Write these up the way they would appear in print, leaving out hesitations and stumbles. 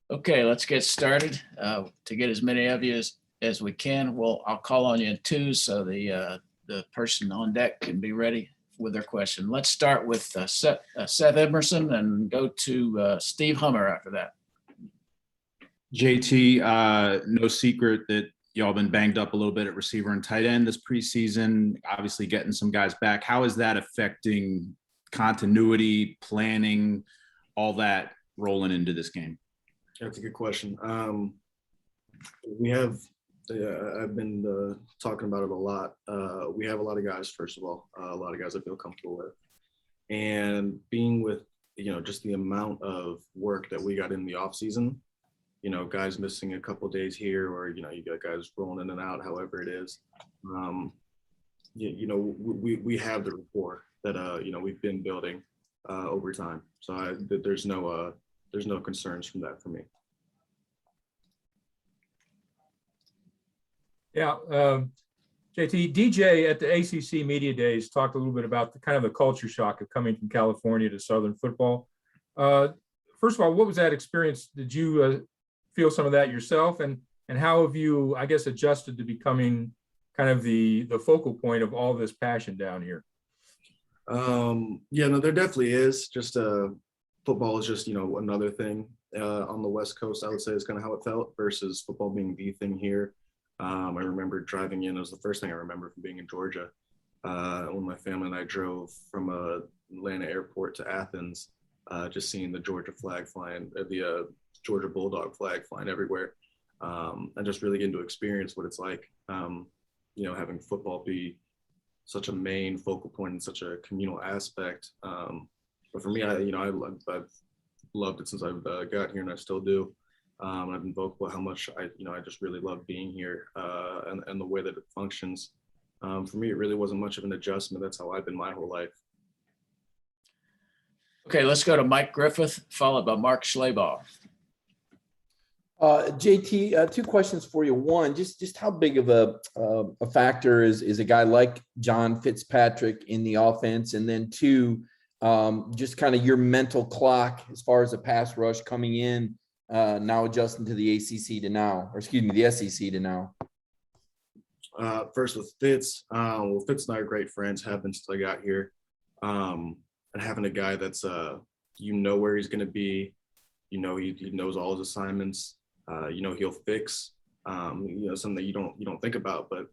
Okay, let's get started. To get as many of you as we can, I'll call on you in twos so the person on deck can be ready with their question. Let's start with Seth Emerson and go to Steve Hummer after that. JT, no secret that y'all been banged up a little bit at receiver and tight end this preseason, obviously getting some guys back. How is that affecting continuity, planning, all that rolling into this game? That's a good question. I've been talking about it a lot. We have a lot of guys, first of all, a lot of guys I feel comfortable with. And being with, just the amount of work that we got in the off season, guys missing a couple days here, or, you got guys rolling in and out, however it is. We have the rapport that, we've been building over time. So there's no concerns from that for me. Yeah, JT, DJ at the ACC Media Days talked a little bit about the culture shock of coming from California to Southern football. First of all, what was that experience? Did you feel some of that yourself? And how have you, I guess, adjusted to becoming kind of the focal point of all this passion down here? There definitely is. Just football is just, another thing on the West Coast, I would say, is kind of how it felt versus football being the thing here. I remember driving in. It was the first thing I remember from being in Georgia. When my family and I drove from Atlanta airport to Athens, just seeing the Georgia flag flying, the Georgia Bulldog flag flying everywhere, and just really getting to experience what it's like, having football be such a main focal point and such a communal aspect. But for me, I've loved it since I've got here, and I still do. And I've been vocal about how much I just really love being here, and the way that it functions. For me, it really wasn't much of an adjustment. That's how I've been my whole life. Okay, let's go to Mike Griffith, followed by Mark Schleybaugh. JT, two questions for you. One, just how big of a factor is a guy like John Fitzpatrick in the offense? And then two, just kind of your mental clock as far as the pass rush coming in, now adjusting to the ACC to now, or excuse me, the SEC to now. First with Fitz, Fitz and I are great friends, have been since I got here. And having a guy that's, where he's going to be, he knows all his assignments, he'll fix, something that you don't think about, but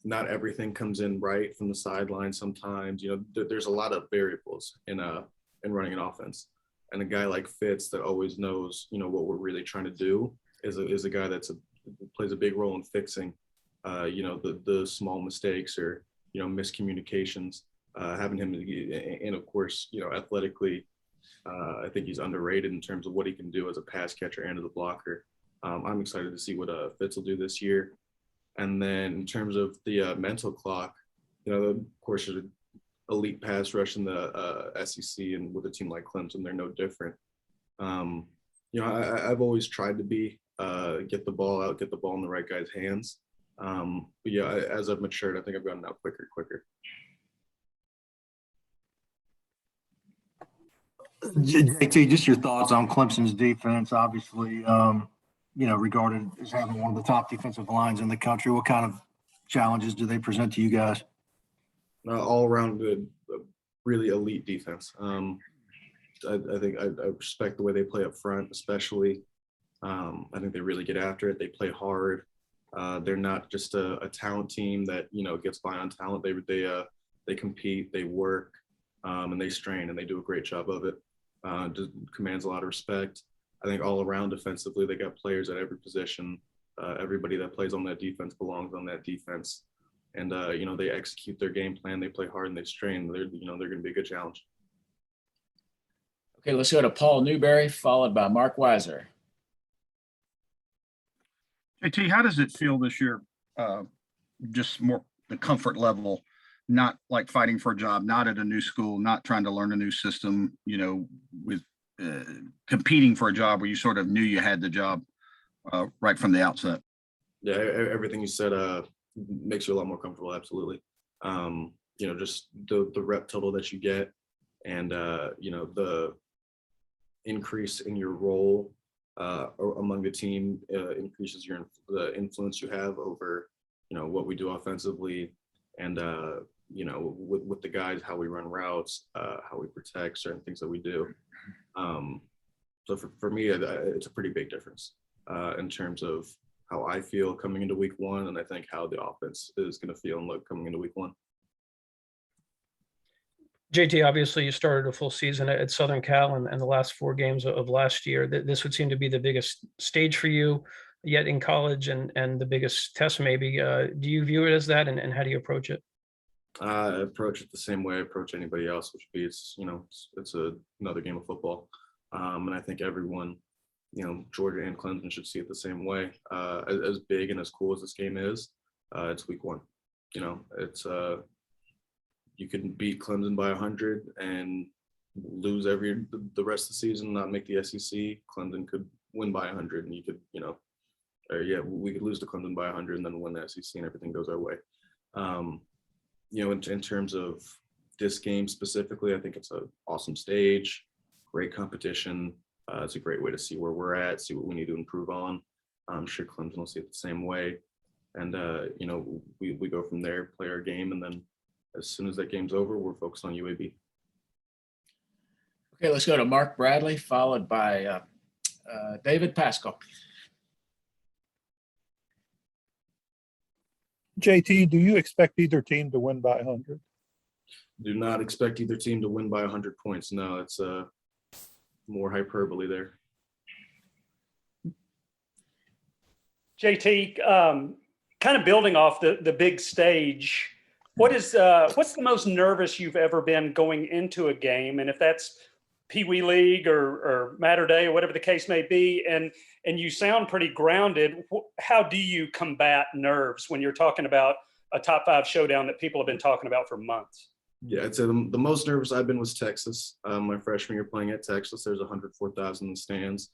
not everything comes in right from the sideline. Sometimes, there's a lot of variables in running an offense. And a guy like Fitz that always knows, what we're really trying to do is a guy that plays a big role in fixing, the small mistakes or, miscommunications, having him, and of course, athletically, I think he's underrated in terms of what he can do as a pass catcher and as a blocker. I'm excited to see what Fitz will do this year. And then in terms of the mental clock, of course, there's an elite pass rush in the SEC, and with a team like Clemson, they're no different. I've always tried to get the ball out, get the ball in the right guy's hands. But as I've matured, I think I've gotten out quicker. JT, just your thoughts on Clemson's defense, obviously, regarded as having one of the top defensive lines in the country. What kind of challenges do they present to you guys? All around good, really elite defense. I think I respect the way they play up front, especially. I think they really get after it. They play hard. They're not just a talent team that gets by on talent. They compete, they work, and they strain, and they do a great job of it. Just commands a lot of respect. I think all around defensively, they got players at every position. Everybody that plays on that defense belongs on that defense. And, they execute their game plan. They play hard and they strain. They're going to be a good challenge. Okay, let's go to Paul Newberry, followed by Mark Weiser. JT, how does it feel this year? Just more the comfort level, not like fighting for a job, not at a new school, not trying to learn a new system, with competing for a job where you sort of knew you had the job right from the outset. Yeah, everything you said makes you a lot more comfortable. Absolutely. Just the rep total that you get, and the increase in your role among the team increases the influence you have over, what we do offensively, and with the guys, how we run routes, how we protect certain things that we do. So for me, it's a pretty big difference in terms of how I feel coming into week one, and I think how the offense is going to feel and look coming into week one. JT, obviously you started a full season at Southern Cal and the last 4 games of last year. This would seem to be the biggest stage for you yet in college and the biggest test maybe. Do you view it as that, and how do you approach it? I approach it the same way I approach anybody else, which would be it's another game of football. And I think everyone, Georgia and Clemson should see it the same way. As big and as cool as this game is, it's week one. It's you can beat Clemson by 100 and lose the rest of the season, not make the SEC. Clemson could win by 100, and you could, we could lose to Clemson by 100 and then win the SEC, and everything goes our way. In terms of this game specifically, I think it's an awesome stage, great competition. It's a great way to see where we're at, see what we need to improve on. I'm sure Clemson will see it the same way. And, we go from there, play our game, and then as soon as that game's over, we're focused on UAB. Okay, let's go to Mark Bradley, followed by David Pascal. JT, do you expect either team to win by 100? Do not expect either team to win by 100 points. No, it's more hyperbole there. JT, kind of building off the big stage, what's the most nervous you've ever been going into a game? And if that's Pee Wee League or Matter Day or whatever the case may be, and you sound pretty grounded, how do you combat nerves when you're talking about a top 5 showdown that people have been talking about for months? Yeah, I'd say the most nervous I've been was Texas. My freshman year playing at Texas, there's 104,000 in the stands.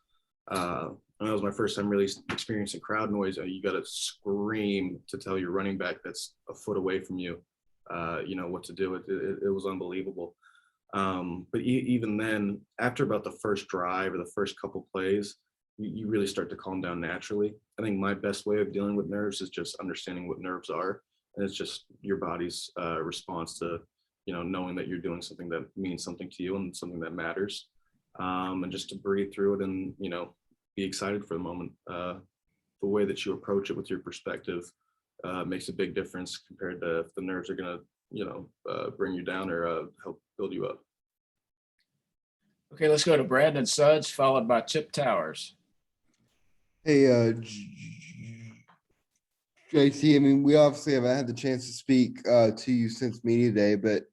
And that was my first time really experiencing crowd noise. You got to scream to tell your running back that's a foot away from you, what to do. It was unbelievable. But even then, after about the first drive or the first couple plays, you really start to calm down naturally. I think my best way of dealing with nerves is just understanding what nerves are. And it's just your body's response to, knowing that you're doing something that means something to you and something that matters. And just to breathe through it and, be excited for the moment. The way that you approach it with your perspective makes a big difference compared to if the nerves are going to, bring you down or help build you up. Okay, let's go to Brandon Sudds, followed by Chip Towers. Hey, JT, I mean, we obviously haven't had the chance to speak to you since media day, but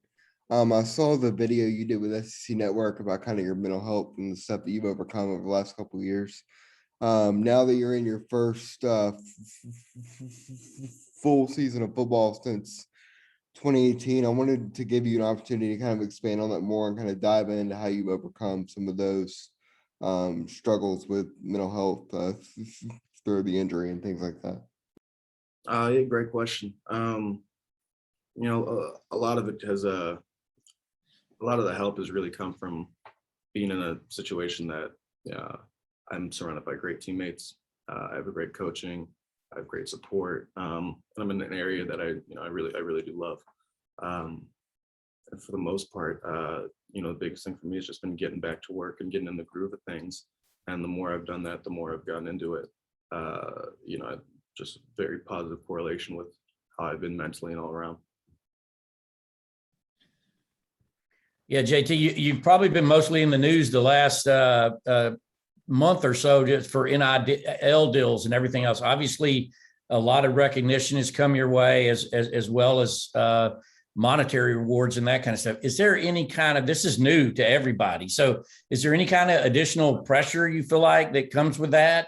I saw the video you did with SEC Network about kind of your mental health and the stuff that you've overcome over the last couple of years. Now that you're in your first full season of football since 2018, I wanted to give you an opportunity to kind of expand on that more and kind of dive into how you've overcome some of those struggles with mental health through the injury and things like that. Yeah, great question. A lot of it has a lot of the help has really come from being in a situation that I'm surrounded by great teammates. I have a great coaching. I have great support. I'm in an area that I really do love. And for the most part, the biggest thing for me has just been getting back to work and getting in the groove of things. And the more I've done that, the more I've gotten into it. Just very positive correlation with how I've been mentally and all around. Yeah, JT, you've probably been mostly in the news the last month or so just for NIL deals and everything else. Obviously, a lot of recognition has come your way as well as monetary rewards and that kind of stuff. Is there any kind of, this is new to everybody, so is there any kind of additional pressure you feel like that comes with that,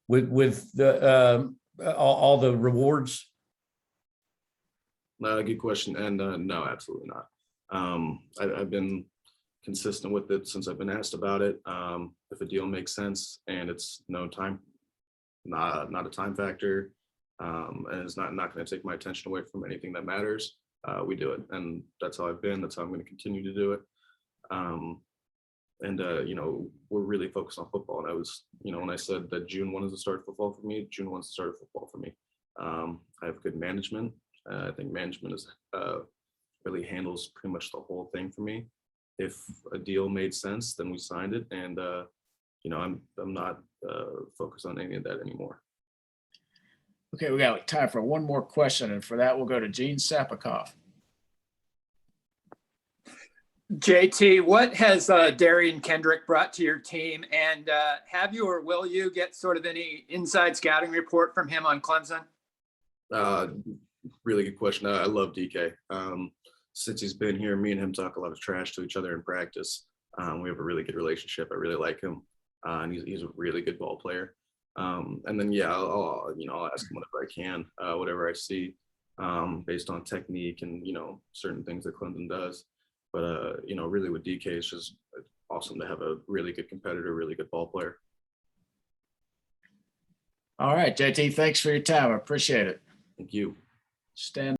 with the all the rewards? Good question. And no, absolutely not. I've been consistent with it since I've been asked about it. If a deal makes sense and it's not a time factor, and it's not going to take my attention away from anything that matters, we do it. And that's how I've been. That's how I'm going to continue to do it. you know, we're really focused on football. And I was, you know, when I said that June 1 is the start of football for me, June 1 is the start of football for me. I have good management. I think management is really handles pretty much the whole thing for me. If a deal made sense, then we signed it, and you know, I'm not focused on any of that anymore. Okay, we got time for one more question, and for that, we'll go to Gene Sapikoff. JT, what has Darian Kendrick brought to your team? And have you or will you get sort of any inside scouting report from him on Clemson? Really good question. I love DK. Since he's been here, me and him talk a lot of trash to each other in practice. We have a really good relationship. I really like him, and he's a really good ball player. And then yeah, I'll ask him whatever I can, whatever I see, based on technique and, you know, certain things that Clemson does. But you know, really with DK, it's just awesome to have a really good competitor, really good ball player. All right, JT, thanks for your time. I appreciate it. Thank you. Stand